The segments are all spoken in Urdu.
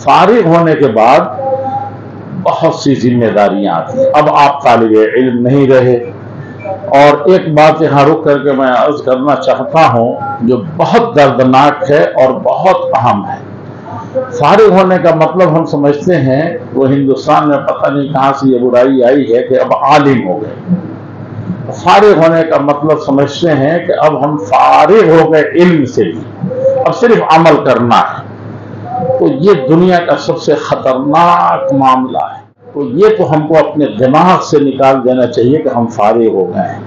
فارغ ہونے کے بعد بہت سی ذمہ داریاں آتی ہیں. اب آپ طالب علم نہیں رہے. اور ایک بات یہاں رک کر کے میں عرض کرنا چاہتا ہوں جو بہت دردناک ہے اور بہت اہم ہے. فارغ ہونے کا مطلب ہم سمجھتے ہیں وہ ہندوستان میں پتہ نہیں کہاں سے یہ برائی آئی ہے کہ اب عالم ہو گئے. فارغ ہونے کا مطلب سمجھتے ہیں کہ اب ہم فارغ ہو گئے علم سے بھی، اب صرف عمل کرنا ہے. تو یہ دنیا کا سب سے خطرناک معاملہ ہے. تو یہ تو ہم کو اپنے دماغ سے نکال دینا چاہیے کہ ہم فارغ ہو گئے ہیں.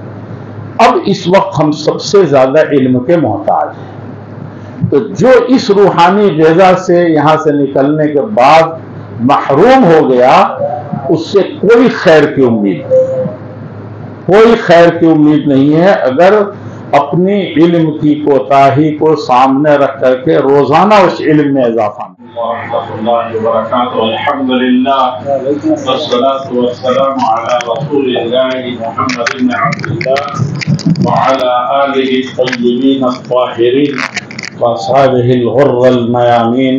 اب اس وقت ہم سب سے زیادہ علم کے محتاج ہیں. تو جو اس روحانی غذا سے یہاں سے نکلنے کے بعد محروم ہو گیا، اس سے کوئی خیر کی امید نہیں، کوئی خیر کی امید نہیں ہے اگر اپنی علم کی کوتاہی کو سامنے رکھ کر کے روزانہ اس علم میں اضافہ نہیں. ورحمۃ اللہ وبرکاتہ. الحمد للہ والصلاة والسلام على رسول اللہ محمد بن عبد اللہ وعلى آلہ الطیبین الطاہرین واصحابہ الغر المیامین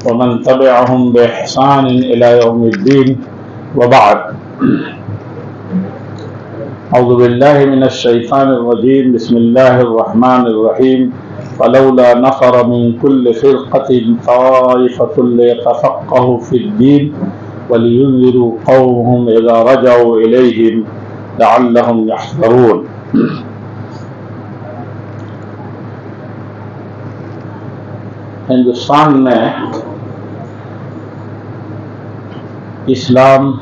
ومن تبعهم بإحسان إلى يوم الدین وبعد. اعوذ باللہ من الشیطان الرجیم. بسم اللہ الرحمن الرحیم. فلولا نفر من كل فرقة طائفة ليتفقهوا في الدين ولينذروا قومهم إذا رجعوا إليهم لعلهم يحذرون. ہندوستان میں اسلام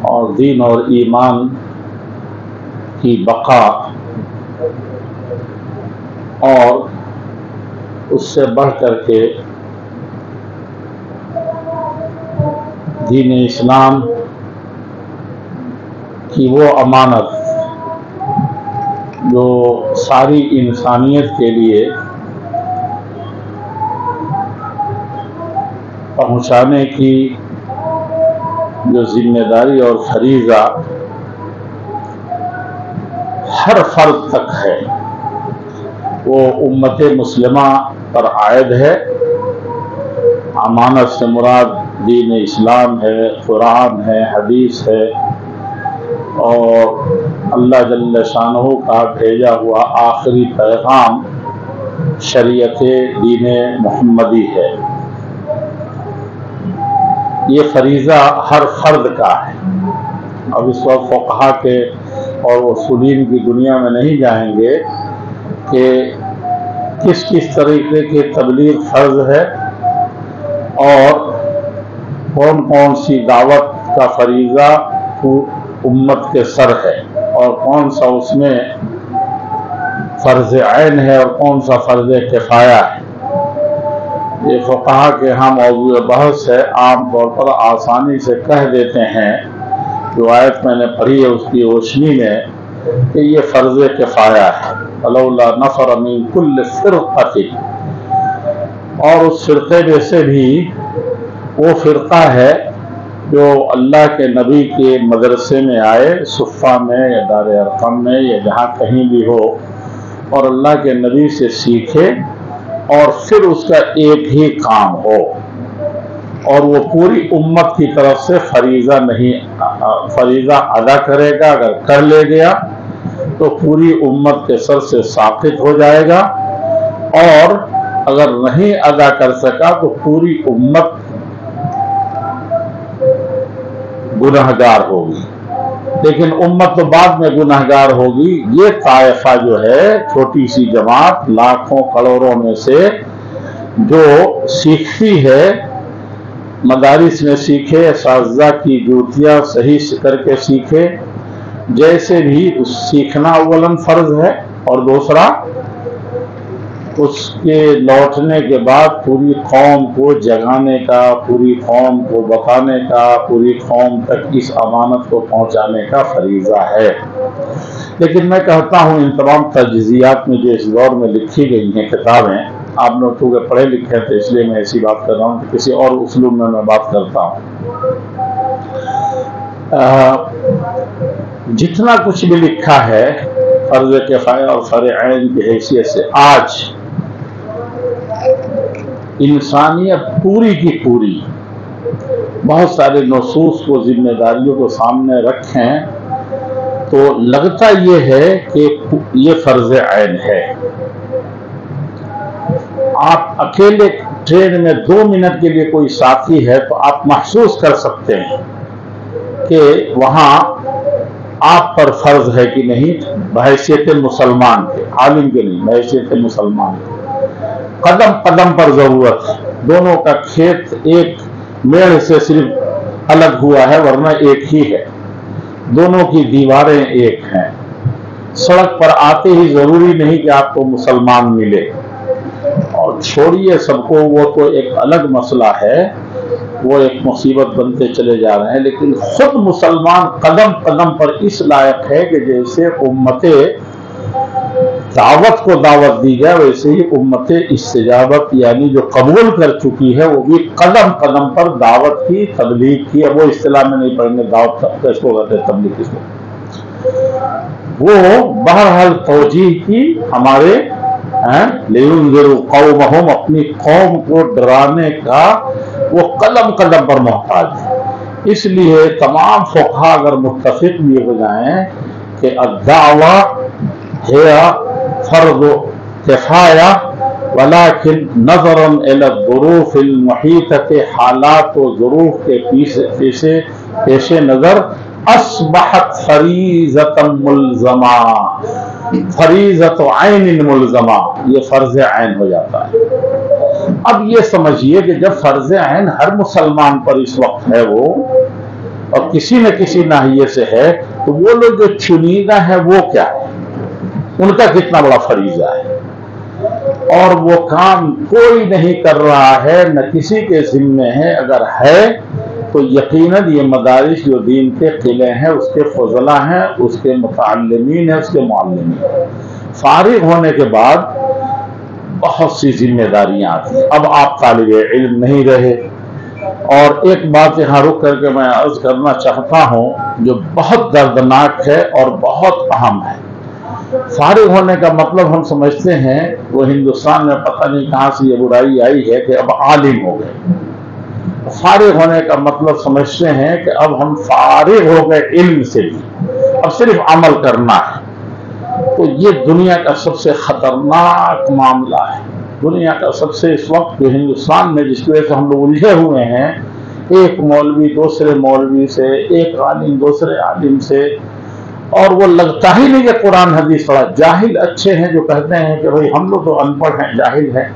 اور دین اور ایمان کی بقا اور اس سے بڑھ کر کے دین اسلام کی وہ امانت جو ساری انسانیت کے لیے پہنچانے کی جو ذمہ داری اور فریضہ ہر فرد تک ہے، وہ امت مسلمہ پر عائد ہے. امانت سے مراد دین اسلام ہے، قرآن ہے، حدیث ہے، اور اللہ جل شانہ کا بھیجا ہوا آخری پیغام شریعت دین محمدی ہے. یہ فریضہ ہر فرد کا ہے. اب اس وقت فقہا کے اور اصولین کی دنیا میں نہیں جائیں گے کہ کس کس طریقے کی تبلیغ فرض ہے اور کون کون سی دعوت کا فریضہ امت کے سر ہے اور کون سا اس میں فرض عین ہے اور کون سا فرض کفایہ ہے. یہ فقہا کے ہاں موضوع بحث ہے. عام طور پر آسانی سے کہہ دیتے ہیں، جو آیت میں نے پڑھی ہے اس کی روشنی میں، کہ یہ فرض کفایہ ہے. فلولا نفر من کل فرقۃ، اور اس فرقے میں سے بھی وہ فرقہ ہے جو اللہ کے نبی کے مدرسے میں آئے، صفہ میں یا دار ارقم میں یا جہاں کہیں بھی ہو، اور اللہ کے نبی سے سیکھے اور پھر اس کا ایک ہی کام ہو، اور وہ پوری امت کی طرف سے فریضہ ادا کرے گا. اگر کر لے گیا تو پوری امت کے سر سے ساقط ہو جائے گا، اور اگر نہیں ادا کر سکا تو پوری امت گنہگار ہوگی. لیکن امت تو بعد میں گنہگار ہوگی. یہ طائفہ جو ہے، چھوٹی سی جماعت لاکھوں کروڑوں میں سے جو سیکھتی ہے، مدارس میں سیکھے، اساتذہ کی جوتیاں صحیح کر کے سیکھے، جیسے بھی اس سیکھنا اولاً فرض ہے، اور دوسرا اس کے لوٹنے کے بعد پوری قوم کو جگانے کا، پوری قوم کو بتانے کا، پوری قوم تک اس امانت کو پہنچانے کا فریضہ ہے. لیکن میں کہتا ہوں ان تمام تجزیات میں جو اس دور میں لکھی گئی ہیں کتابیں، آپ لوگ چونکہ پڑھے لکھے تھے اس لیے میں ایسی بات کر رہا ہوں کہ کسی اور اسلوب میں بات کرتا ہوں. جتنا کچھ بھی لکھا ہے فرض کفایہ اور فرض عین کی حیثیت سے، آج انسانیت پوری کی پوری بہت سارے نصوص کو، ذمہ داریوں کو سامنے رکھیں تو لگتا یہ ہے کہ یہ فرض عین ہے۔ آپ اکیلے ٹرین میں 2 منٹ کے لیے کوئی ساتھی ہے تو آپ محسوس کر سکتے ہیں کہ وہاں آپ پر فرض ہے کہ نہیں، بحیثیت مسلمان کے، عالم کے نہیں، بحیثیت مسلمان کے۔ قدم قدم پر ضرورت ہے، دونوں کا کھیت ایک میڑ سے صرف الگ ہوا ہے ورنہ ایک ہی ہے، دونوں کی دیواریں ایک ہیں۔ سڑک پر آتے ہی ضروری نہیں کہ آپ کو مسلمان ملے، اور چھوڑیے سب کو، وہ تو ایک الگ مسئلہ ہے، وہ ایک مصیبت بنتے چلے جا رہے ہیں، لیکن خود مسلمان قدم قدم پر اس لائق ہے کہ جیسے امت دعوت کو دعوت دی جائے ویسے ہی امت استجابت یعنی جو قبول کر چکی ہے وہ بھی قدم قدم پر دعوت کی، تبلیغ کی۔ اب وہ اصطلاح میں نہیں پڑھیں گے دعوت کس کو کہتے ہیں، تبلیغ کس کو، وہ بہرحال توجیہ کی ہمارے لِيُنذِرُوا قَوْمَهُمْ، اپنی قوم کو ڈرانے کا وہ قدم قدم پر محتاج ہے۔ اس لیے تمام فقہا اگر متفق بھی ہو جائیں کہ الدعوہ ہے فرض کفایہ ولیکن نظرا الی الظروف المحیطۃ، حالات و ظروف کے پیش نظر اصبحت فریضۃ ملزمہ، فریضۃ عین ملزمہ، یہ فرض عین ہو جاتا ہے۔ اب یہ سمجھیے کہ جب فرض عین ہر مسلمان پر اس وقت ہے وہ، اور کسی نہ کسی ناحیے سے ہے، تو وہ لوگ جو چنیدہ ہیں وہ کیا ہے، ان کا کتنا بڑا فریضہ ہے، اور وہ کام کوئی نہیں کر رہا ہے، نہ کسی کے ذمے ہے، اگر ہے تو یقیناً یہ مدارس جو دین کے قلعے ہیں، اس کے فضلاء ہیں، اس کے متعلمین ہیں، اس کے معلمین ہیں۔ فارغ ہونے کے بعد بہت سی ذمہ داریاں آتی ہیں۔ اب آپ طالب علم نہیں رہے، اور ایک بات یہاں رک کر کے میں عرض کرنا چاہتا ہوں جو بہت دردناک ہے اور بہت اہم ہے۔ فارغ ہونے کا مطلب ہم سمجھتے ہیں، وہ ہندوستان میں پتہ نہیں کہاں سے یہ برائی آئی ہے کہ اب عالم ہو گئے۔ فارغ ہونے کا مطلب سمجھتے ہیں کہ اب ہم فارغ ہو گئے علم سے بھی، اب صرف عمل کرنا ہے۔ تو یہ دنیا کا سب سے خطرناک معاملہ ہے، دنیا کا سب سے اس وقت جو ہندوستان میں جس کی وجہ سے ہم لوگ الجھے ہوئے ہیں، ایک مولوی دوسرے مولوی سے، ایک عالم دوسرے عالم سے، اور وہ لگتا ہی نہیں کہ قرآن حدیث پڑھا۔ جاہل اچھے ہیں جو کہتے ہیں کہ بھئی ہم لوگ تو ان پڑھ ہیں، جاہل ہیں،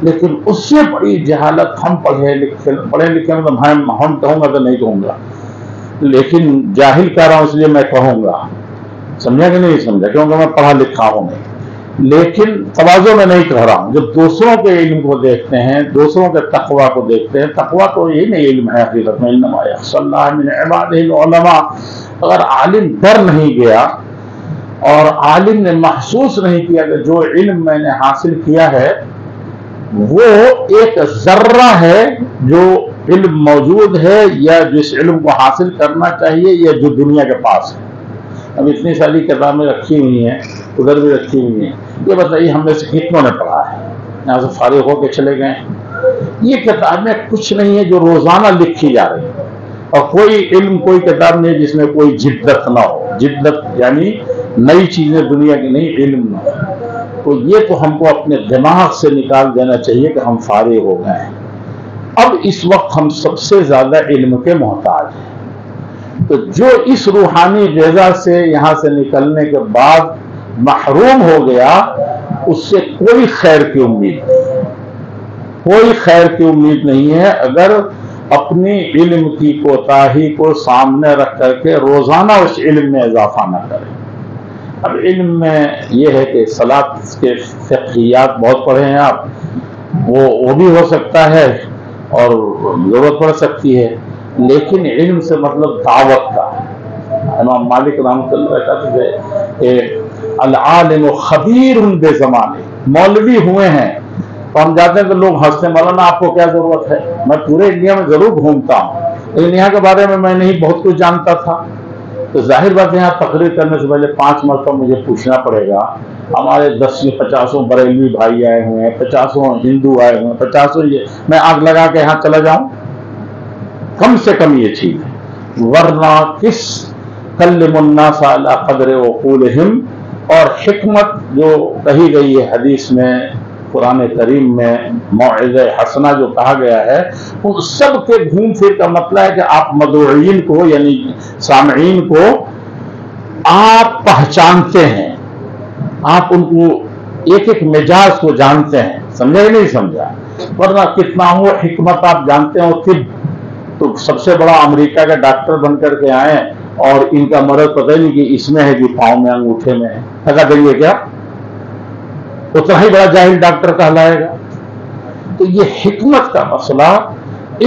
لیکن اس سے بڑی جہالت ہم پڑھے لکھے مطلب ہم کہوں گا تو نہیں کہوں گا، لیکن جاہل کہہ رہا ہوں اس لیے میں کہوں گا، سمجھا کہ نہیں سمجھا، کیونکہ میں پڑھا لکھا ہوں نہیں، لیکن تواضع میں نہیں کہہ رہا ہوں۔ جب دوسروں کے علم کو دیکھتے ہیں، دوسروں کے تقویٰ کو دیکھتے ہیں، تقویٰ تو یہی نہیں علم ہے حقیقت میں، انما یخشی اللہ من عبادہ العلماء۔ اگر عالم ڈر نہیں گیا اور عالم نے محسوس نہیں کیا کہ جو علم میں نے حاصل کیا ہے وہ ایک ذرہ ہے جو علم موجود ہے یا جس علم کو حاصل کرنا چاہیے یا جو دنیا کے پاس ہے۔ اب اتنی ساری کتابیں رکھی ہوئی ہیں، ادھر بھی رکھی ہوئی ہیں، یہ بتائیے ہم میں سے کتنوں نے پڑھا ہے؟ یہاں سے فارغ ہو کے چلے گئے۔ یہ کتابیں کچھ نہیں ہے جو روزانہ لکھی جا رہی ہیں، اور کوئی علم کوئی کتاب نہیں جس میں کوئی جدت نہ ہو، جدت یعنی نئی چیزیں دنیا کی نہیں، علم نہ ہو۔ تو یہ تو ہم کو اپنے دماغ سے نکال دینا چاہیے کہ ہم فارغ ہو گئے ہیں۔ اب اس وقت ہم سب سے زیادہ علم کے محتاج ہیں، تو جو اس روحانی غذا سے یہاں سے نکلنے کے بعد محروم ہو گیا، اس سے کوئی خیر کی امید نہیں، کوئی خیر کی امید نہیں ہے اگر اپنی علم کی کوتاہی کو سامنے رکھ کر کے روزانہ اس علم میں اضافہ نہ کرے۔ اب علم میں یہ ہے کہ صلاۃ کے فقہیات بہت پڑھے ہیں آپ، وہ بھی ہو سکتا ہے اور ضرورت پڑ سکتی ہے، لیکن علم سے مطلب دعوت کا۔ امام مالک رحمۃ اللہ کہتے تھے العالم خبیر بے زمانے، مولوی ہوئے ہیں تو ہم جاتے ہیں تو لوگ ہنستے ہیں، مولانا آپ کو کیا ضرورت ہے؟ میں پورے انڈیا میں ضرور گھومتا ہوں لیکن یہاں کے بارے میں نہیں بہت کچھ جانتا تھا، تو ظاہر بات ہے یہاں تقریر کرنے سے پہلے 5 مرتبہ مجھے پوچھنا پڑے گا. ہمارے 10-50 بریلوی بھائی آئے ہوئے ہیں، 50 ہندو آئے ہوئے ہیں، 50 یہ، میں آگ لگا کے یہاں چلا جاؤں؟ کم سے کم یہ چیز ہے، ورنہ کس کلم الناس علی قدر عقولہم. اور حکمت جو کہی گئی ہے حدیث میں، قرآن کریم میں موعظہ حسنہ جو کہا گیا ہے، ان سب کے گھوم پھر کا مطلب ہے کہ آپ مدعوین کو یعنی سامعین کو آپ پہچانتے ہیں، آپ ان کو ایک ایک مجاز کو جانتے ہیں. سمجھا ہی نہیں سمجھا؟ ورنہ کتنا ہو حکمت آپ جانتے ہو. طب تو سب سے بڑا امریکہ کا ڈاکٹر بن کر کے آئے اور ان کا مرض پتہ نہیں کہ اس میں ہے کہ پاؤں میں انگوٹھے میں ہے، لگا دیں گے کیا؟ اتنا ہی بڑا جاہل ڈاکٹر کہلائے گا. تو یہ حکمت کا مسئلہ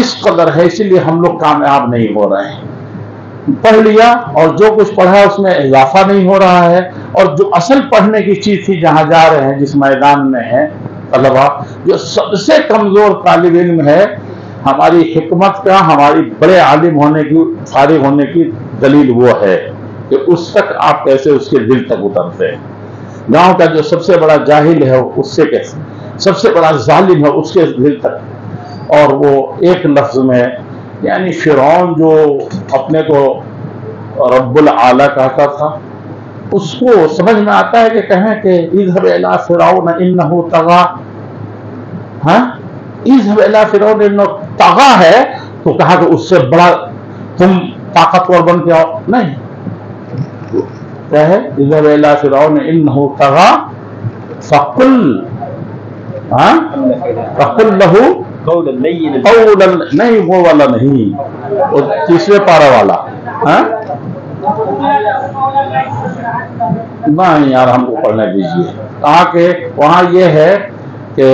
اس قدر ہے، اسی لیے ہم لوگ کامیاب نہیں ہو رہے ہیں. پڑھ لیا اور جو کچھ پڑھا اس میں اضافہ نہیں ہو رہا ہے، اور جو اصل پڑھنے کی چیز تھی جہاں جا رہے ہیں جس میدان میں ہے طلبہ، جو سب سے کمزور طالب علم ہے، ہماری حکمت کا، ہماری بڑے عالم ہونے کی، فارغ ہونے کی دلیل وہ ہے کہ اس تک آپ کیسے اس کے دل تک اترتے ہیں. گاؤں کا جو سب سے بڑا جاہل ہے اس سے کیسے، سب سے بڑا ظالم ہے اس کے دل تک. اور وہ ایک لفظ میں یعنی فرعون جو اپنے کو رب العالی کہتا تھا، اس کو سمجھ میں آتا ہے کہ کہیں کہ اذهب الى فرعون انه طغى. ہاں، اذهب الى فرعون انه طغى ہے تو کہا کہ اس سے بڑا تم طاقتور بن کے آؤ. نہیں، کیا ہے؟ اذهب الى فرعون انه طغى فقل له قولا نہیں، وہ والا نہیں، وہ تیسرے پارہ والا. نہیں یار، ہم کو پڑھنے دیجیے. کہا کہ وہاں یہ ہے کہ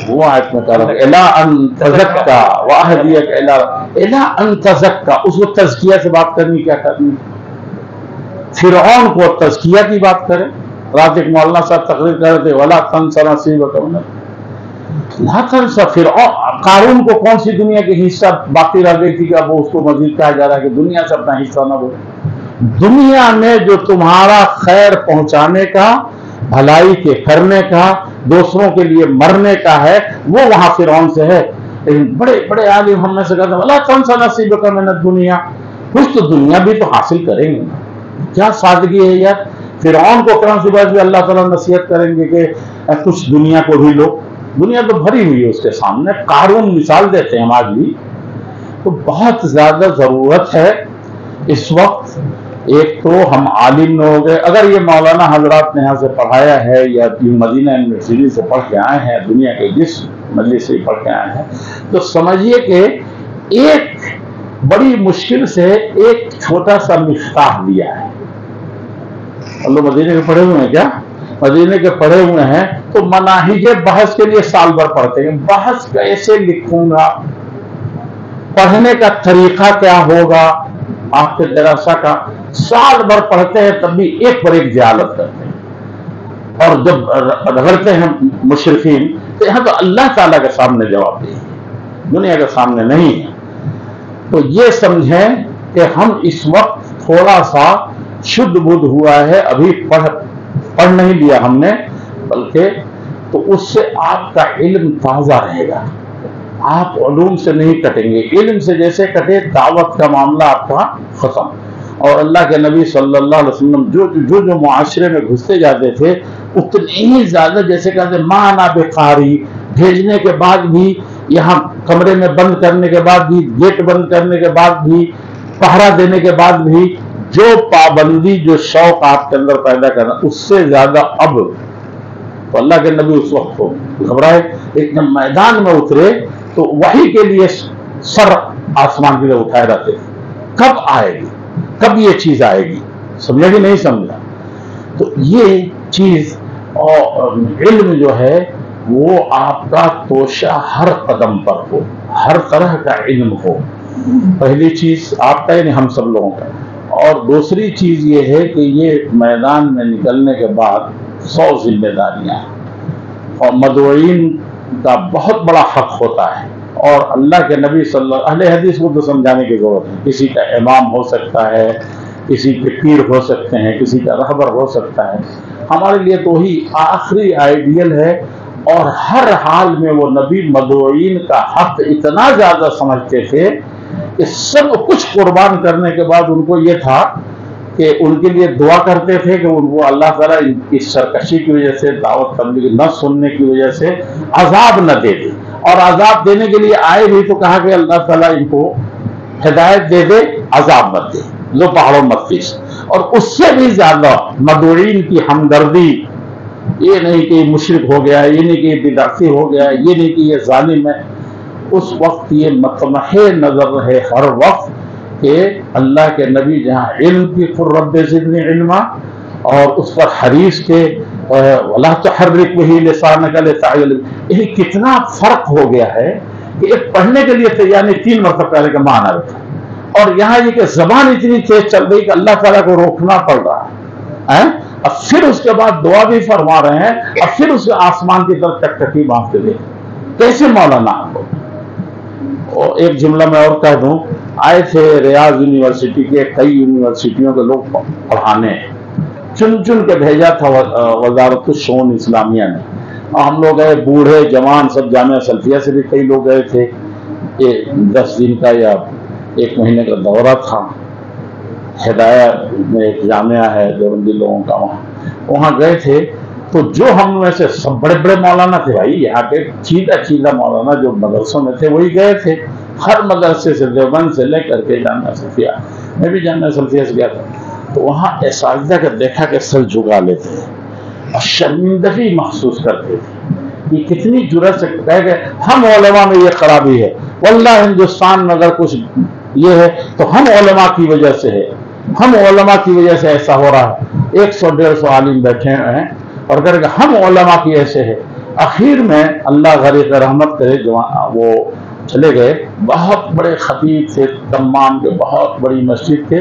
وہ آیت میں کہا رہا ہے الا ان تزکا واہدیک الا ان تزکا. اس کو تزکیہ سے بات کرنی، کیا کرنی؟ فرعون کو تزکیہ کی بات کرے. رات ایک مولانا صاحب تقریر کر رہے تھے ولا تنس نصیبک من لا تنس. فرعون، قارون کو کون سی دنیا کی حصہ باقی رہ گئی تھی کہ اب اس کو مزید کہا جا رہا ہے کہ دنیا سے اپنا حصہ نہ بولے. دنیا میں جو تمہارا خیر پہنچانے کا، بھلائی کے کرنے کا، دوسروں کے لیے مرنے کا ہے، وہ وہاں فرعون سے ہے. لیکن بڑے بڑے عالم ہم میں سے کہتے ہیں ولا تنس نصیبک من الدنیا، کچھ تو دنیا بھی تو حاصل کریں گے. کیا سادگی ہے یار. فرعون کو قرآن سے بعد بھی اللہ تعالیٰ نصیحت کریں گے کہ کچھ دنیا کو بھی لو. دنیا تو بھری ہوئی ہے اس کے سامنے. قارون مثال دیتے ہیں ہم آج بھی. تو بہت زیادہ ضرورت ہے اس وقت. ایک تو ہم عالم نہ ہو گئے. اگر یہ مولانا حضرات نے یہاں سے پڑھایا ہے یا مدینہ یونیورسٹی سے پڑھ کے آئے ہیں، دنیا کے جس مجلس سے پڑھ کے آئے ہیں، تو سمجھیے کہ ایک بڑی مشکل سے ایک چھوٹا سا مفتاح دیا ہے. اللہ مدینے کے پڑھے ہوئے ہیں کیا؟ مدینے کے پڑھے ہوئے ہیں تو مناہج بحث کے لیے سال بھر پڑھتے ہیں. بحث کیسے لکھوں گا، پڑھنے کا طریقہ کیا ہوگا، آپ کے دراسہ کا سال بھر پڑھتے ہیں تب بھی ایک پر ایک جہالت کرتے ہیں. اور جب رگڑتے ہیں مشرفین تو یہاں تو اللہ تعالیٰ کے سامنے جواب دیں، دنیا کے سامنے نہیں ہے. تو یہ سمجھیں کہ ہم اس وقت تھوڑا سا شدھ بدھ ہوا ہے، ابھی پڑھ نہیں لیا ہم نے، بلکہ تو اس سے آپ کا علم تازہ رہے گا. آپ علوم سے نہیں کٹیں گے. علم سے جیسے کٹے دعوت کا معاملہ آپ کا ختم. اور اللہ کے نبی صلی اللہ علیہ وسلم جو معاشرے میں گھستے جاتے تھے اتنی ہی زیادہ، جیسے کہتے ہیں مانا بقاری، بھیجنے کے بعد بھی، یہاں کمرے میں بند کرنے کے بعد بھی، گیٹ بند کرنے کے بعد بھی، پہرا دینے کے بعد بھی، جو پابندی، جو شوق آپ کے اندر پیدا کرنا، اس سے زیادہ اب تو اللہ کے نبی اس وقت کو گھبرائے. ایک جب میدان میں اترے تو وحی کے لیے سر آسمان کی طرف اٹھائے رہتے تھے. کب آئے گی، کب یہ چیز آئے گی؟ سمجھا کہ نہیں سمجھا؟ تو یہ چیز اور علم جو ہے وہ آپ کا توشہ ہر قدم پر ہو، ہر طرح کا علم ہو. پہلی چیز آپ کا یعنی ہم سب لوگوں کا. اور دوسری چیز یہ ہے کہ یہ میدان میں نکلنے کے بعد 100 ذمہ داریاں ہیں اور مدعوین کا بہت بڑا حق ہوتا ہے. اور اللہ کے نبی صلی اللہ علیہ حدیث کو تو سمجھانے کی ضرورت ہے. کسی کا امام ہو سکتا ہے، کسی کے پیر ہو سکتے ہیں، کسی کا رہبر ہو سکتا ہے، ہمارے لیے تو وہی آخری آئیڈیل ہے۔ اور ہر حال میں وہ نبی مدعوین کا حق اتنا زیادہ سمجھتے تھے کہ سب کچھ قربان کرنے کے بعد ان کو یہ تھا کہ ان کے لیے دعا کرتے تھے کہ ان کو اللہ تعالیٰ اس سرکشی کی وجہ سے، دعوت تبلیغ نہ سننے کی وجہ سے عذاب نہ دے دے، اور عذاب دینے کے لیے آئے بھی تو کہا کہ اللہ تعالیٰ ان کو ہدایت دے دے، عذاب مت دے، لو پہاڑوں مت پیس۔ اور اس سے بھی زیادہ مدعوین کی ہمدردی، یہ نہیں کہ یہ مشرک ہو گیا، یہ نہیں کہ یہ بدعتی ہو گیا، یہ نہیں کہ یہ ظالم ہے، اس وقت یہ مطمح نظر رہے ہر وقت کہ اللہ کے نبی جہاں علم کی قل رب زدنی علما، اور اس پر حدیث کے وَلَا تُحَرِّكْ بِهِ لِسَانَكَ لِتَعْجَلَ بِهِ، یہ کتنا فرق ہو گیا ہے کہ ایک پڑھنے کے لیے تیار نہیں، 3 مرتبہ پہلے کا معنی رکھا، اور یہاں یہ کہ زبان اتنی تیز چل رہی کہ اللہ تعالیٰ کو روکنا پڑ رہا ہے، اب پھر اس کے بعد دعا بھی فرما رہے ہیں، اب پھر اس آسمان کی طرف ٹکٹکی مانگتے تھے۔ کیسے مولانا ہم لوگ؟ اور ایک جملہ میں اور کہہ دوں، آئے تھے ریاض یونیورسٹی کے کئی یونیورسٹیوں کے لوگ پڑھانے، چن چن کے بھیجا تھا وزارت الشؤون اسلامیہ نے، اور ہم لوگ گئے، بوڑھے جوان سب، جامعہ سلفیہ سے بھی کئی لوگ گئے تھے، یہ 10 دن کا یا 1 مہینے کا دورہ تھا۔ ہدایہ میں ایک جامعہ ہے دیوبندی لوگوں کا، وہاں گئے تھے، تو جو ہم میں سے سب بڑے بڑے مولانا تھے بھائی، یہاں کے چیدہ مولانا جو مدرسوں میں تھے وہی گئے تھے، ہر مدرسے سے، دیوبند سے لے کر کے جامعہ سلفیہ، میں بھی جامعہ سلفیہ سے گیا تھا، تو وہاں اساتذہ کا دیکھا کہ سر جھکا لیتے ہیں اور شرمندگی محسوس کرتے تھے، یہ کتنی جرأت سے کہہ گئے ہم علماء میں یہ خرابی ہے، واللہ ہندوستان میں اگر کچھ یہ ہے تو ہم علماء کی وجہ سے ہے، ہم علماء کی وجہ سے ایسا ہو رہا ہے۔ 100-150 عالم بیٹھے ہیں اور کہہ رہے کہ ہم علماء کی ایسے ہے۔ اخیر میں اللہ غریق رحمت کرے، وہ چلے گئے، بہت بڑے خطیب تھے، تمام کے بہت بڑی مسجد تھے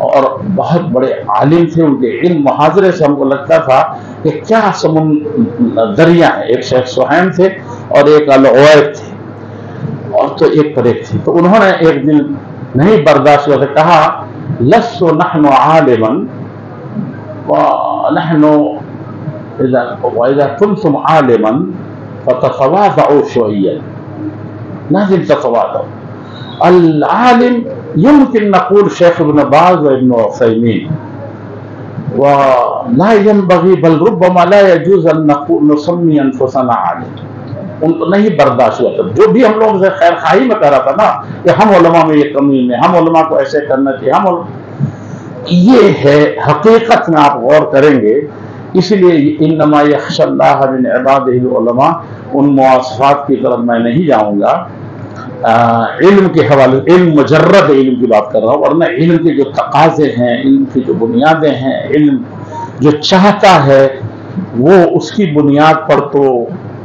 اور بہت بڑے عالم تھے، ان کے علم محاضرے سے ہم کو لگتا تھا کہ کیا دریا ہے۔ ایک شیخ سہیم تھے اور ایک العویب تھے، اور تو ایک پر ایک تھی، تو انہوں نے ایک دن نہیں برداشت ہوا، کہا لَسْتُ نَحْنُ عَالِمًا وَنَحْنُ وَإِذَا كُنْتُمْ عَالِمًا فَتَتَوَاضَعُوا شُوِيًّا، لازم تتواضعوا۔ العالم يمكن نقول شیخ ابن باز و ابن عثیمین، ولا ينبغي بل ربما لا يجوز ان نسمي انفسنا عالم، ان کو نہیں برداشت ہوا تھا، جو بھی ہم لوگ سے خیر خواہی میں کہہ رہا تھا نا کہ ہم علماء میں یہ کمی میں، ہم علماء کو ایسے کرنا چاہیے، یہ ہے حقیقت میں آپ غور کریں گے۔ اس لیے انما یخشی اللہ من عبادہ العلماء، ان مواصفات کی طرف میں نہیں جاؤں گا، علم کے حوالے، علم مجرد علم کی بات کر رہا ہوں، ورنہ علم کے جو تقاضے ہیں، علم کی جو بنیادیں ہیں، علم جو چاہتا ہے وہ اس کی بنیاد پر تو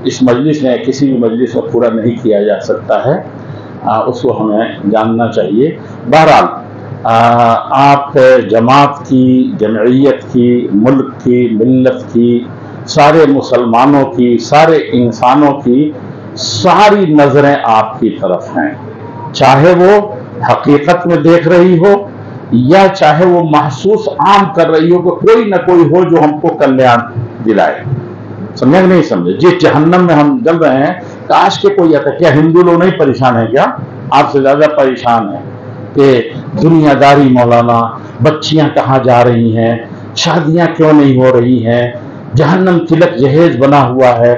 اس مجلس میں، کسی بھی مجلس میں پورا نہیں کیا جا سکتا ہے، اس کو ہمیں جاننا چاہیے۔ بہرحال آپ جماعت کی، جمعیت کی، ملک کی، ملت کی، سارے مسلمانوں کی، سارے انسانوں کی ساری نظریں آپ کی طرف ہیں، چاہے وہ حقیقت میں دیکھ رہی ہو یا چاہے وہ محسوس عام کر رہی ہو کہ کوئی نہ کوئی ہو جو ہم کو کلیان دلائے۔ سمجھے نہیں سمجھے؟ جس جہنم میں ہم جل رہے ہیں، کاش کے کوئی آتا۔ کیا ہندو لوگ نہیں پریشان ہیں؟ کیا آپ سے زیادہ پریشان ہیں کہ دنیا داری مولانا، بچیاں کہاں جا رہی ہیں، شادیاں کیوں نہیں ہو رہی ہیں، جہنم تلک جہیز بنا ہوا ہے،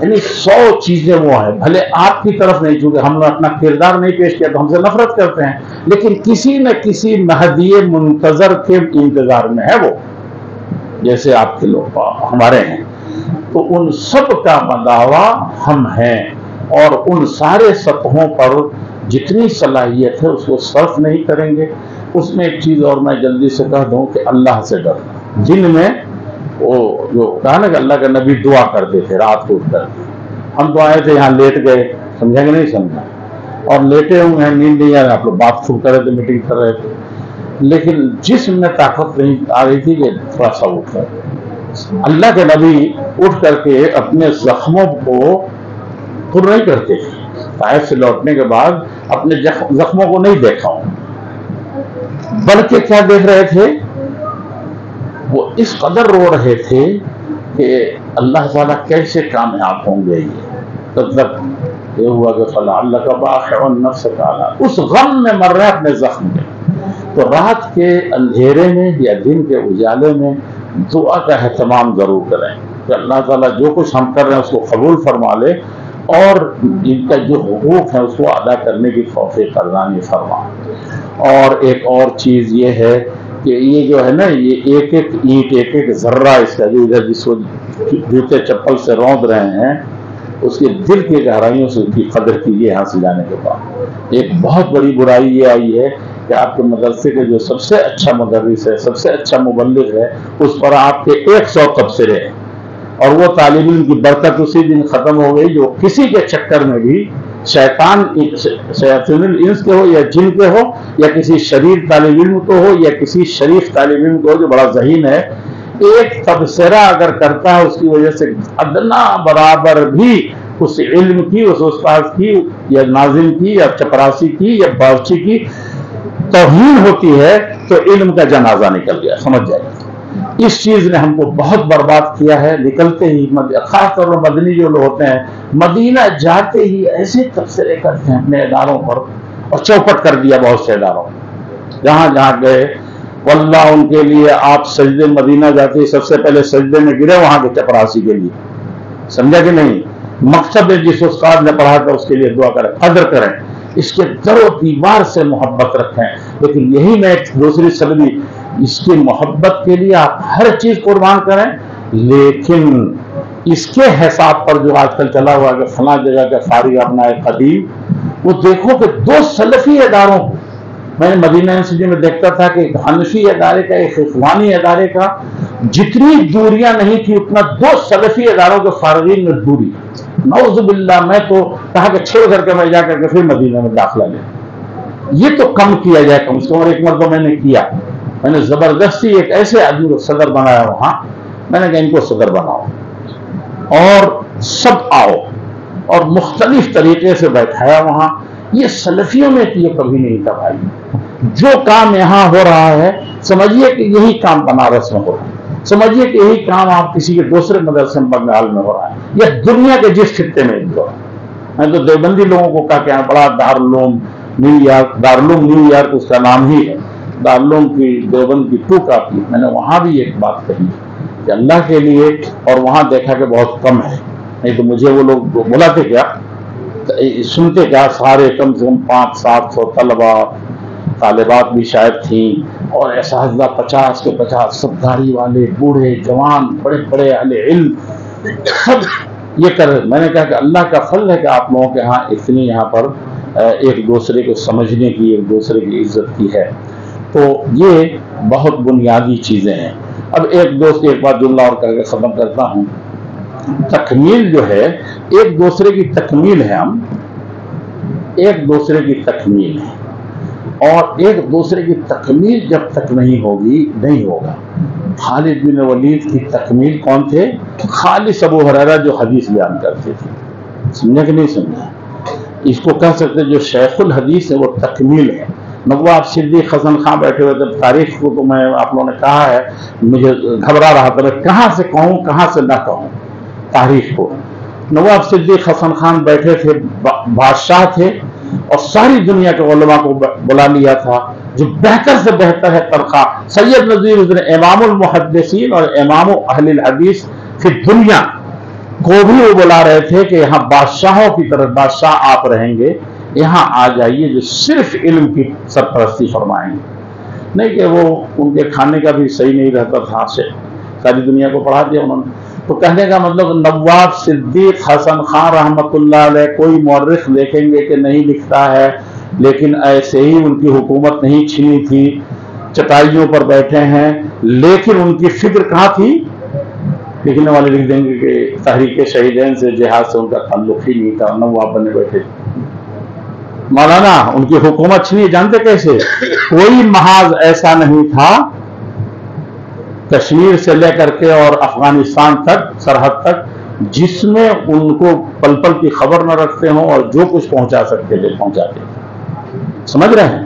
یعنی 100 چیزیں وہ ہیں۔ بھلے آپ کی طرف نہیں، چونکہ ہم نے اپنا کردار نہیں پیش کیا تو ہم سے نفرت کرتے ہیں، لیکن کسی نہ کسی مہدی منتظر کے انتظار میں ہے وہ، جیسے آپ کے لوگ ہمارے ہیں، تو ان سب کا مداوا ہم ہیں، اور ان سارے سطحوں پر جتنی صلاحیت ہے اس کو صرف نہیں کریں گے۔ اس میں ایک چیز اور میں جلدی سے کہہ دوں کہ اللہ سے ڈرنا۔ جن میں وہ جو کہا نا کہ اللہ کے نبی دعا کرتے تھے رات کو اٹھ کر، ہم تو آئے تھے یہاں لیٹ گئے، سمجھا کہ نہیں سمجھا، اور لیٹے ہوئے ہیں، نیند نہیں آ رہا، آپ لوگ بات خوب کر رہے تھے، میٹنگ کر رہے تھے، لیکن جسم میں طاقت نہیں آ رہی تھی کہ تھوڑا سا اٹھ کر اللہ کے نبی اٹھ کر کے اپنے زخموں کو پر نہیں کرتے تھے، طائف سے لوٹنے کے بعد اپنے زخموں کو نہیں دیکھا ہوں، بلکہ کیا دیکھ رہے تھے، وہ اس قدر رو رہے تھے کہ اللہ تعالیٰ کیسے کامیاب ہوں گے یہ. تب تک یہ ہوا کہ فَلَعَلَّكَ بَاخِعٌ نَفْسَكَ عَلَىٰ، اس غم میں مر رہے ہیں اپنے زخم میں. تو رات کے اندھیرے میں یا دن کے اجالے میں دعا کا اہتمام ضرور کریں کہ اللہ تعالیٰ جو کچھ ہم کر رہے ہیں اس کو قبول فرما لے، اور ان کا جو حقوق ہے اس کو ادا کرنے کی توفیق عطا فرما. اور ایک اور چیز یہ ہے کہ یہ جو ہے نا، یہ ایک ایک اینٹ، ایک ایک ذرہ اس کا جو ادھر جس کو جوتے چپل سے روند رہے ہیں، اس کے دل کی گہرائیوں سے اس کی قدر کیجیے. یہاں سے جانے کے بعد ایک بہت بڑی برائی یہ آئی ہے کہ آپ کے مدرسے کے جو سب سے اچھا مدرس ہے، سب سے اچھا مبلغ ہے، اس پر آپ کے 100 تبصرے ہیں، اور وہ طالب علم کی برکت اسی دن ختم ہو گئی جو کسی کے چکر میں بھی شیاطین الانس کے ہو یا جن کے ہو، یا کسی شریر طالب علم کو ہو یا کسی شریف طالب علم کو ہو جو بڑا ذہین ہے، ایک تبصرہ اگر کرتا ہے اس کی وجہ سے ادنا برابر بھی اس علم کی، اس استاد کی یا ناظم کی یا چپراسی کی یا باورچی کی توہین ہوتی ہے، تو علم کا جنازہ نکل گیا، سمجھ جائے. اس چیز نے ہم کو بہت برباد کیا ہے. نکلتے ہی خاص طور پر مدنی جو لوگ ہوتے ہیں، مدینہ جاتے ہی ایسے تبصرے کرتے ہیں اپنے اداروں پر، اور چوپٹ کر دیا بہت سے اداروں. جہاں جہاں گئے واللہ ان کے لیے آپ سجدے، مدینہ جاتے ہی سب سے پہلے سجدے میں گرے وہاں کے چپراسی کے لیے. سمجھا کہ نہیں؟ مقصد جس استاد نے پڑھا تھا اس کے لیے دعا کریں، قدر کریں، اس کے در و دیوار سے محبت رکھیں. لیکن یہی میں ایک دوسری سلبی، اس کی محبت کے لیے آپ ہر چیز قربان کریں، لیکن اس کے حساب پر جو آج کل چلا ہوا کہ فلاں جگہ کا فارغ اپنا قدیم، وہ دیکھو کہ 2 سلفی اداروں کو میں نے مدینہ یونیورسٹی میں دیکھتا تھا کہ ایک حنفی ادارے کا، ایک اخوانی ادارے کا جتنی دوریاں نہیں تھی اتنا 2 سلفی اداروں کے فارغین میں دوری. نعوذ باللہ، میں تو کہا کہ چھوڑ کر کے میں جا کر کے پھر مدینہ میں داخلہ لیں. یہ تو کم کیا جائے کم سے کم. اور ایک مرتبہ میں نے کیا، میں نے زبردستی ایک ایسے آدمی کو صدر بنایا وہاں. میں نے کہا ان کو صدر بناؤ اور سب آؤ، اور مختلف طریقے سے بیٹھایا وہاں. یہ سلفیوں میں یہ کبھی نہیں تھا بھائی. جو کام یہاں ہو رہا ہے سمجھیے کہ یہی کام بنارس میں ہو رہا ہے، سمجھیے کہ یہی کام آپ کسی کے دوسرے مدرسے میں بنگال میں ہو رہا ہے، یا دنیا کے جس خطے میں بھی ہو رہا ہے. میں تو دیوبندی لوگوں کو کہا کہ بڑا دارالعلوم نیو یارک اس کا نام ہی ہے، دارالعلوم کی دیوبند کی 2 کاپی. میں نے وہاں بھی ایک بات کہی کہ اللہ کے لیے، اور وہاں دیکھا کہ بہت کم ہے. نہیں تو مجھے وہ لوگ بلاتے کیا، سنتے کیا، سارے کم سے کم 500-700 طلبہ طالبات بھی شاید تھیں، اور اساتذہ 50 کے 50، سب داڑھی والے، بوڑھے جوان، بڑے بڑے اہل علم، سب یہ کر رہے. میں نے کہا کہ اللہ کا فضل ہے کہ آپ لوگوں کے ہاں اتنی یہاں پر ایک دوسرے کو سمجھنے کی، ایک دوسرے کی عزت کی ہے. تو یہ بہت بنیادی چیزیں ہیں. اب ایک دوست ایک بات جملہ اور کر کے ختم کرتا ہوں. تکمیل جو ہے، ایک دوسرے کی تکمیل ہے، ہم ایک دوسرے کی تکمیل ہے، اور ایک دوسرے کی تکمیل جب تک نہیں ہوگی نہیں ہوگا. خالد بن ولید کی تکمیل کون تھے؟ خالص ابو ہریرہ جو حدیث بیان کرتے تھے. سمجھا کہ نہیں سمجھا؟ اس کو کہہ سکتے جو شیخ الحدیث ہے وہ تکمیل ہے. نواب صدیق حسن خان بیٹھے ہوئے تھے. تاریخ کو تو میں آپ لوگوں نے کہا ہے، مجھے گھبرا رہا تھا میں کہاں سے کہوں کہاں سے نہ کہوں تاریخ کو. نواب صدیق حسن خان بیٹھے تھے، بادشاہ تھے، اور ساری دنیا کے علماء کو بلا لیا تھا. جو بہتر سے بہتر ہے طبقہ، سید نذیر حسن امام المحدثین اور امام اہل الحدیث کی دنیا کو بھی وہ بلا رہے تھے کہ یہاں بادشاہوں کی طرح بادشاہ آپ رہیں گے، یہاں آ جائیے جو صرف علم کی سرپرستی فرمائیں گے. نہیں کہ وہ ان کے کھانے کا بھی صحیح نہیں رہتا تھا، ساری دنیا کو پڑھا دیا انہوں نے. تو کہنے کا مطلب نواب صدیق حسن خان رحمۃ اللہ علیہ، کوئی مورخ دیکھیں گے کہ نہیں لکھتا ہے، لیکن ایسے ہی ان کی حکومت نہیں چھینی تھی، چٹائیوں پر بیٹھے ہیں، لیکن ان کی فکر کہاں تھی؟ لکھنے والے لکھ دیں گے کہ تحریک شہیدین سے، جہاد سے ان کا تعلق ہی نہیں تھا، نواب بنے بیٹھے. مولانا ان کی حکومت چھینی، جانتے کیسے؟ کوئی محاذ ایسا نہیں تھا کشمیر سے لے کر کے اور افغانستان تک، سرحد تک، جس میں ان کو پل پل کی خبر نہ رکھتے ہوں، اور جو کچھ پہنچا سکتے تھے پہنچاتے. سمجھ رہے ہیں؟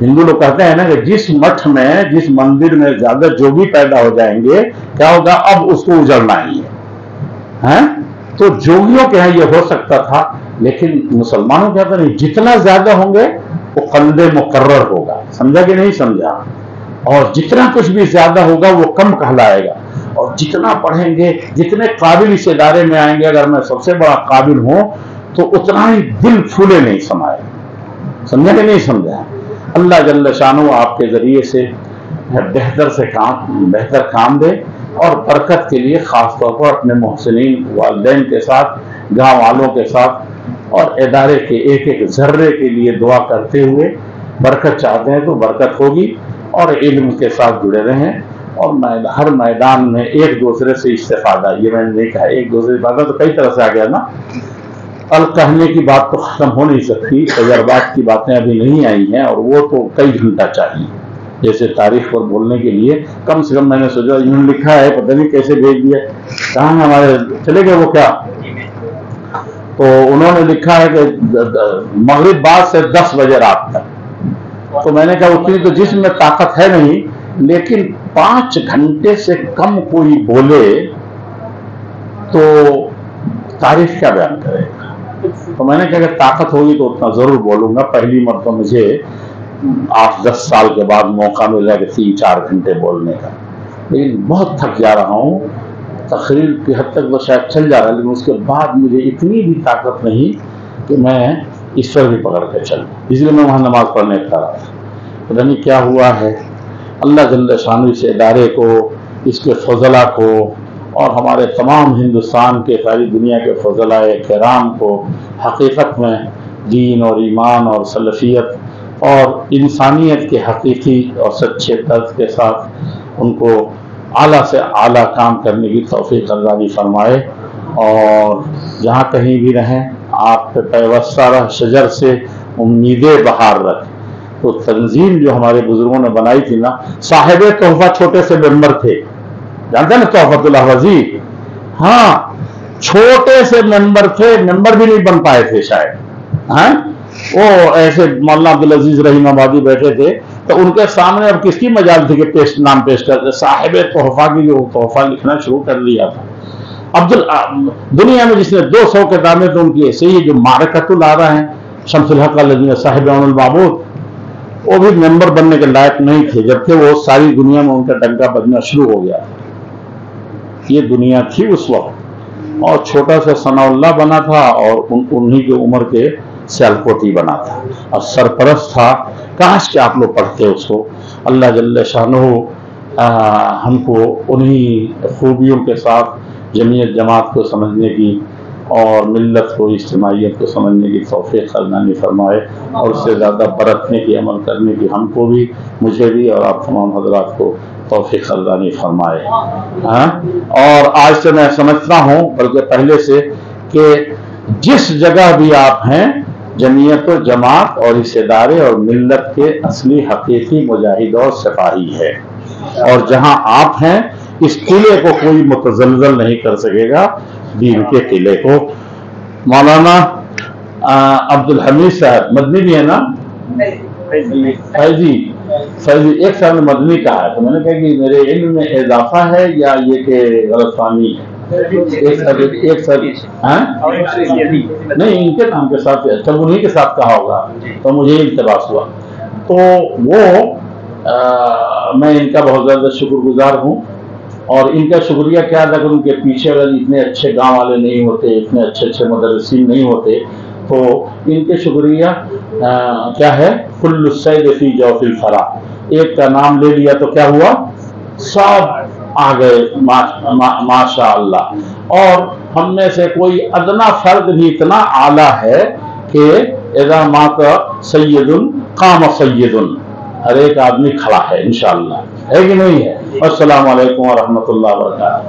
ہندو لوگ کہتے ہیں نا کہ جس مٹھ میں جس مندر میں زیادہ جوگی پیدا ہو جائیں گے کیا ہوگا، اب اس کو اجڑنا ہی ہے۔ تو جوگیوں کے یہاں یہ ہو سکتا تھا، لیکن مسلمانوں کے یہاں نہیں، جتنا زیادہ ہوں گے وہ قلب مقرر ہوگا، سمجھا کہ نہیں سمجھا، اور جتنا کچھ بھی زیادہ ہوگا وہ کم کہلائے گا، اور جتنا پڑھیں گے جتنے قابل اس ادارے میں آئیں گے، اگر میں سب سے بڑا قابل ہوں تو اتنا ہی دل پھولے نہیں سمائے، سمجھا کہ نہیں سمجھا۔ اللہ جل شانہ آپ کے ذریعے سے بہتر کام دے، اور برکت کے لیے خاص طور پر اپنے محسنین والدین کے ساتھ، گاؤں والوں کے ساتھ، اور ادارے کے ایک ایک ذرے کے لیے دعا کرتے ہوئے برکت چاہتے ہیں تو برکت ہوگی، اور علم کے ساتھ جڑے رہیں، اور ہر میدان میں ایک دوسرے سے استفادہ، یہ میں نے نہیں کہا ایک دوسرے سے استفادہ تو کئی طرح سے آ گیا نا، کہنے کی بات تو ختم ہو نہیں سکتی، تجربات کی باتیں ابھی نہیں آئی ہیں، اور وہ تو کئی گھنٹہ چاہیے، جیسے تاریخ پر بولنے کے لیے کم سے کم میں نے سوچا انہوں نے لکھا ہے، پتہ نہیں کیسے بھیج دیا، کہاں ہمارے چلے گئے وہ کیا، تو انہوں نے لکھا ہے کہ مغرب بعد سے 10 بجے رات تک، تو میں نے کہا اتنی تو جسم میں طاقت ہے نہیں، لیکن 5 گھنٹے سے کم کوئی بولے تو تاریخ کیا بیان کرے گا، تو میں نے کہا کہ طاقت ہوگی تو اتنا ضرور بولوں گا، پہلی مرتبہ مجھے 8-10 سال کے بعد موقع ملا کہ 3-4 گھنٹے بولنے کا، لیکن بہت تھک جا رہا ہوں، تقریر کی حد تک وہ شاید چل جا رہا ہے، لیکن اس کے بعد مجھے اتنی بھی طاقت نہیں کہ میں اس پر بھی پکڑ کے چلوں، اس لیے میں وہاں نماز پڑھنے کھڑا تھا، پتہ نہیں کیا ہوا ہے۔ اللہ جل شانہ اس ادارے کو، اس کے فضلہ کو، اور ہمارے تمام ہندوستان کے، ساری دنیا کے فضلاء کرام کو حقیقت میں دین اور ایمان اور سلفیت اور انسانیت کے حقیقی اور سچے طرز کے ساتھ ان کو اعلیٰ سے اعلیٰ کام کرنے کی توفیق عطا فرمائے، اور جہاں کہیں بھی رہیں آپ پہ پیوستہ رہ شجر سے امیدیں بہار رکھ۔ تو تنظیم جو ہمارے بزرگوں نے بنائی تھی نا، صاحب تحفہ چھوٹے سے ممبر تھے، جانتے ہیں نا تحفۃ الاحوذی، ہاں چھوٹے سے ممبر تھے، ممبر بھی نہیں بن پائے تھے شاید، ہاں وہ ایسے مولانا عبدالعزیز رحیم آبادی بیٹھے تھے، تو ان کے سامنے اب کس کی مجال تھی کہ نام پیش کرتے، صاحب تحفہ کی جو تحفہ لکھنا شروع کر دیا تھا۔ دنیا میں جس نے 200 کتابیں تو ان کی ایسے ہی، جو معرکۃ الآراء ہیں شمس الحق الذین صاحب عون المعبود، وہ بھی ممبر بننے کے لائق نہیں تھے، جبکہ وہ ساری دنیا میں ان کا ڈنکا بجنا شروع ہو گیا۔ یہ دنیا تھی اس وقت، اور چھوٹا سا ثناء اللہ بنا تھا، اور انہی کی عمر کے سیالکوٹی بنا تھا، اور سرپرست تھا۔ کاش کہ آپ لوگ پڑھتے اس کو۔ اللہ جل شانہ ہم کو انہی خوبیوں کے ساتھ جمعیت جماعت کو سمجھنے کی اور ملت کو، اجتماعیت کو سمجھنے کی توفیق عطا فرمائے، اور اس سے زیادہ برتنے کی، عمل کرنے کی ہم کو بھی، مجھے بھی، اور آپ تمام حضرات کو توفیق عطا فرمائے۔ ہاں، اور آج سے میں سمجھتا ہوں، بلکہ پہلے سے، کہ جس جگہ بھی آپ ہیں، جمعیت و جماعت اور اس ادارے اور ملت کے اصلی حقیقی مجاہد اور سپاہی ہے، اور جہاں آپ ہیں اس قلعے کو کوئی متزلزل نہیں کر سکے گا، دین کے قلعے کو۔ مولانا عبدالحمید صاحب مدنی بھی ہے نا، فیضی ایک سال میں مدنی کہا ہے، تو میں نے کہا کہ میرے علم میں اضافہ ہے یا یہ کہ غلط فہمی ہے؟ ایک سال نہیں، ان کے نام کے ساتھ، جب انہی کے ساتھ کہا ہوگا تو مجھے انتباس ہوا، تو وہ میں ان کا بہت زیادہ شکر گزار ہوں، اور ان کا شکریہ کیا تھا کہ ان کے پیچھے اگر اتنے اچھے گاؤں والے نہیں ہوتے، اتنے اچھے مدرسین نہیں ہوتے، تو ان کے شکریہ کیا ہے، کل الصید فی جوف الفرا، ایک کا نام لے لیا تو کیا ہوا، سب آ گئے ماشاء اللہ، اور ہم میں سے کوئی ادنا فرد بھی اتنا اعلیٰ ہے کہ اذا مات سید قام سید، ہر ایک آدمی کھڑا ہے انشاءاللہ، ہے کہ نہیں ہے؟ السلام علیکم ورحمۃ اللہ وبرکاتہ۔